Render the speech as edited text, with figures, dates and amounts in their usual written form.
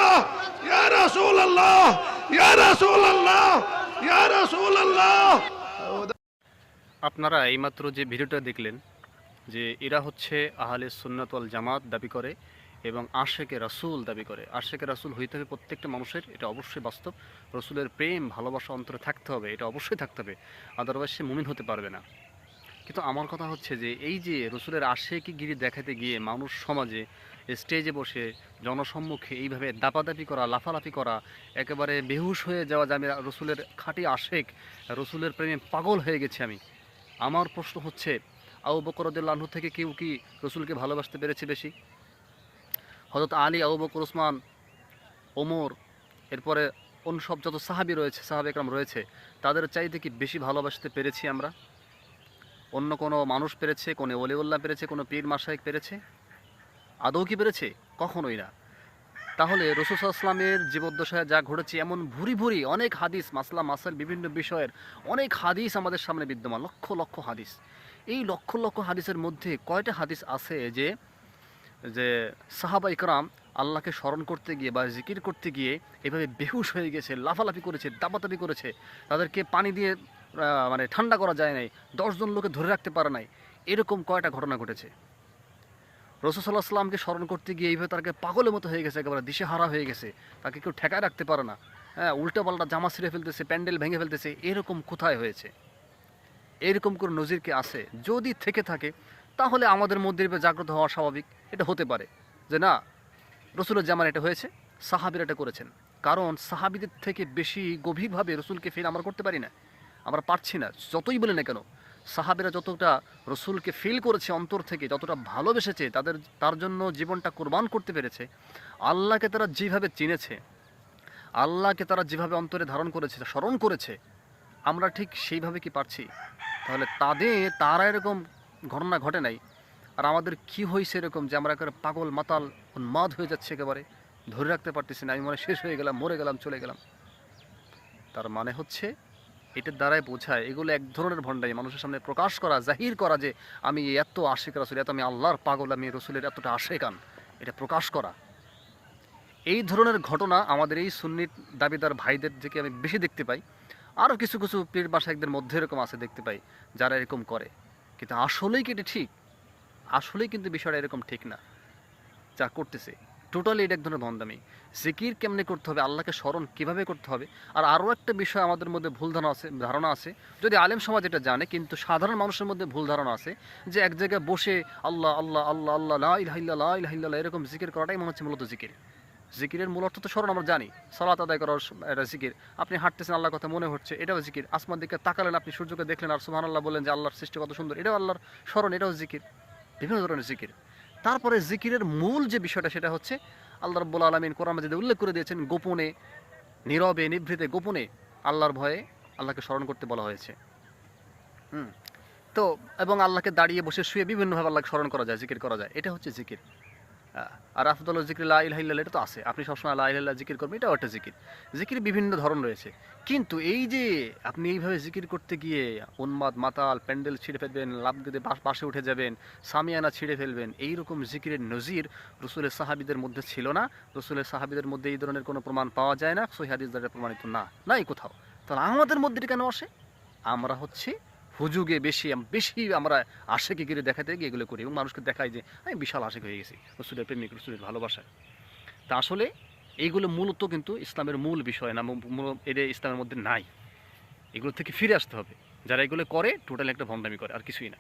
আল্লাহ, ইয়া রাসূলুল্লাহ, ইয়া রাসূলুল্লাহ, ইয়া রাসূলুল্লাহ। আপনারা এইমাত্র যে ভিডিওটা দেখলেন যে এরা হচ্ছে আহলে সুন্নাত ওয়াল জামাত দাবি করে এবং আশেকে রাসূল দাবি করে। আশেকে রাসূল হইতে হবে প্রত্যেকটা মানুষের, এটা অবশ্যই বাস্তব। রসুলের প্রেম ভালোবাসা অন্তরে থাকতে হবে, এটা অবশ্যই থাকতে হবে, আদারওয়াইজ সে মুমিন হতে পারবে না। কিন্তু আমার কথা হচ্ছে যে এই যে রসুলের আশেকি গিরি দেখাতে গিয়ে মানুষ সমাজে স্টেজে বসে জনসম্মুখে এইভাবে দাপাদাপি করা, লাফালাফি করা, একেবারে বেহুশ হয়ে যাওয়া যে আমি রসুলের খাঁটি আশেক, রসুলের প্রেমে পাগল হয়ে গেছি আমি। আমার প্রশ্ন হচ্ছে, আবু বকর রাদিয়াল্লাহু আনহু থেকে কেউ কি রসুলকে ভালোবাসতে পেরেছে বেশি? হযরত আলী, আবু বকর, ওসমান, ওমর, এরপরে অন্য সব যত সাহাবী রয়েছে, সাহাবা একরাম রয়েছে, তাদের চাইতে কি বেশি ভালোবাসতে পেরেছি আমরা? অন্য কোনো মানুষ পেরেছে, কোনো ওলিউল্লাহ পেরেছে, কোনো পীর মাশায়েখ পেরেছে? আদৌ কি পেরেছে? কখনোই না। তাহলে রাসূল সাল্লাল্লাহু আলাইহি ওয়াসাল্লামের জীবদ্দশায় যা ঘটেছে, এমন ভুরি ভুরি অনেক হাদিস, মাসলা মাসাইল বিভিন্ন বিষয়ের অনেক হাদিস আমাদের সামনে বিদ্যমান, লক্ষ লক্ষ হাদিস। এই লক্ষ লক্ষ হাদিসের মধ্যে কয়টা হাদিস আছে যে যে সাহাবা ইকরাম আল্লাহকে স্মরণ করতে গিয়ে বা জিকির করতে গিয়ে এভাবে বেহুশ হয়ে গেছে, লাফালাফি করেছে, দাপাদাপি করেছে, তাদেরকে পানি দিয়ে মানে ঠান্ডা করা যায় নাই, 10 জন লোকে ধরে রাখতে পারে নাই, এরকম কয়টা ঘটনা ঘটেছে? রাসূল সাল্লাল্লাহু আলাইহি ওয়াসাল্লামকে স্মরণ করতে গিয়ে এইভাবে তাকে পাগলের মতো হয়ে গেছে, একেবারে দিশেহারা হয়ে গেছে, তাকে কেউ ঠেকায় রাখতে পারে না। হ্যাঁ, উল্টাপাল্টা জামা ছিঁড়ে ফেলতেছে, প্যান্ডেল ভেঙে ফেলতেছে, এরকম কোথায় হয়েছে? এরকম কোনো নজির কি আছে? যদি থেকে থাকে তাহলে আমাদের মধ্যে জাগ্রত হওয়া স্বাভাবিক। এটা হতে পারে যে না, রসুলের জামান এটা হয়েছে, সাহাবীরা এটা করেছেন। কারণ সাহাবীদের থেকে বেশি গভীরভাবে রসুলকে ফিল আমরা করতে পারি না, আমরা পারছি না, যতই বলি না কেন। সাহাবীরা যতটা রসুলকে ফিল করেছে অন্তর থেকে, যতটা ভালোবেসেছে, তার জন্য জীবনটা কোরবান করতে পেরেছে, আল্লাহকে তারা যেভাবে চিনেছে, আল্লাহকে তারা যেভাবে অন্তরে ধারণ করেছে, স্মরণ করেছে, আমরা ঠিক সেইভাবে কি পারছি? তাহলে তারা এরকম ঘটনা ঘটে নাই, আর আমাদের কি হয়েছে এরকম যে আমরা একেবারে পাগল মাতাল উন্মাদ হয়ে যাচ্ছে, একেবারে ধরে রাখতে পারতেছি না, আমি মনে হয় শেষ হয়ে গেলাম, মরে গেলাম, চলে গেলাম। তার মানে হচ্ছে এটার দ্বারাই বোঝায় এগুলো এক ধরনের ভণ্ডামি, মানুষের সামনে প্রকাশ করা, জাহির করা যে আমি এত আশিক রাসূল, এত আমি আল্লাহর পাগল, আমি রসুলের এতটা আশেকান, এটা প্রকাশ করা। এই ধরনের ঘটনা আমাদের এই সুন্নিত দাবিদার ভাইদের থেকে আমি বেশি দেখতে পাই। আরও কিছু কিছু পীর মাশায়েখদের মধ্যে এরকম আছে, দেখতে পাই যারা এরকম করে। কিন্তু আসলেই কি এটা ঠিক? আসলেই কিন্তু বিষয়টা এরকম ঠিক না যা করতেছে। টোটালি এটা এক ধরনের ভন্ডামি। জিকির কেমনে করতে হবে, আল্লাহকে স্মরণ কীভাবে করতে হবে। আর আরও একটা বিষয় আমাদের মধ্যে ভুল ধারণা আছে, যদি আলেম সমাজ এটা জানে, কিন্তু সাধারণ মানুষের মধ্যে ভুল ধারণা আছে যে এক জায়গায় বসে আল্লাহ আল্লাহ আল্লাহ আল্লাহ লা ইলাহা ইল্লাল্লাহ লা ইলাহা ইল্লাল্লাহ এরকম জিকির করাটাই মনে হচ্ছে মূলত জিকির। জিকিরের মূল অর্থ তো স্মরণ আমরা জানি, সালাত আদায় করার এটা জিকির। আপনি হাঁটতেছেন, আল্লাহর কথা মনে হচ্ছে, এটাও জিকির। আসমান দিকে তাকালেন, আপনি সূর্যকে দেখলেন আর সুবহানাল্লাহ বললেন যে আল্লাহর সৃষ্টি কত সুন্দর, এটাও আল্লাহর স্মরণ, এটাও জিকির। বিভিন্ন ধরনের জিকির। তারপরে জিকিরের মূল যে বিষয়টা সেটা হচ্ছে আল্লাহ রাব্বুল আলামিন কোরআন মাজিদে উল্লেখ করে দিয়েছেন, গোপনে, নীরবে, নিভৃতে, গোপনে আল্লাহর ভয়ে আল্লাহকে স্মরণ করতে বলা হয়েছে। তো এবং আল্লাহকে দাঁড়িয়ে বসে শুয়ে বিভিন্নভাবে আল্লাহকে স্মরণ করা যায়, জিকির করা যায়, এটা হচ্ছে জিকির। আর আফদালুল যিকরি লা ইলাহা ইল্লাল্লাহ, এটা তো আছে, আপনি সবসময় লা ইলাহা ইল্লাল্লাহ জিকির করবেন, এটাও একটা জিকির। জিকির বিভিন্ন ধরন রয়েছে। কিন্তু এই যে আপনি এইভাবে জিকির করতে গিয়ে উন্মাদ মাতাল, প্যান্ডেল ছিঁড়ে ফেলবেন, লাফ দিয়ে পাশে উঠে যাবেন, সামিয়ানা ছিঁড়ে ফেলবেন, এইরকম জিকিরের নজির রসুলের সাহাবীদের মধ্যে ছিল না। রসুলের সাহাবীদের মধ্যে এই ধরনের কোনো প্রমাণ পাওয়া যায় না, সহিহ হাদিস দ্বারা প্রমাণিত না, নাই কোথাও। তাহলে আমাদের মধ্যে এটা কেন আসে? আমরা হচ্ছে হুজুগে বেশি বেশি আমরা আশেকি গিরে দেখাতে গিয়ে এগুলো করি এবং মানুষকে দেখাই যে আমি বিশাল আশেক হয়ে গেছি রসুলের প্রেমিক, রসুলের ভালোবাসায়। তা আসলে এইগুলো মূলত কিন্তু ইসলামের মূল বিষয় না, এটা ইসলামের মধ্যে নাই। এগুলো থেকে ফিরে আসতে হবে। যারা এগুলো করে টোটালি একটা ভণ্ডামি করে, আর কিছুই না।